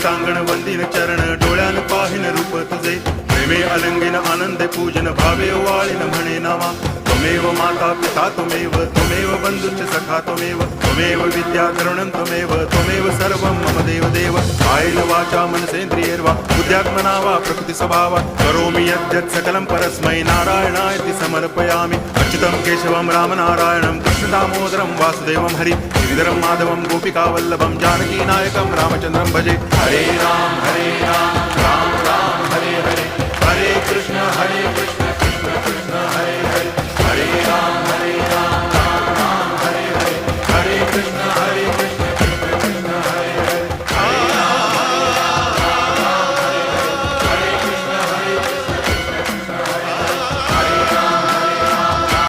कांगण वंदिन चरण डोळ्यान पाहिन रूप तुझे प्रेमे अलंगिन आनंदे पूजन भावे वाळीन म्हणे नामा त्वमेव माता पिता त्वमेव बंधुश्च सखा त्वमेव विद्या द्रवणं त्वमेव सर्वं मम देव कायेन वाचा मनसेन्द्रियैर्वा बुद्ध्यात्मना वा प्रकृति स्वभावात् करोमि यद्यत् सकलं परस्मै नारायणायति समर्पयामि अच्युतं केशवं रामनारायणं कृष्णदामोदरं वासुदेवं हरि गिरिधरं माधवं गोपिकावल्लभं जानकीनायकं रामचन्द्रं भजे हरे राम राम राम हरे हरे हरे कृष्ण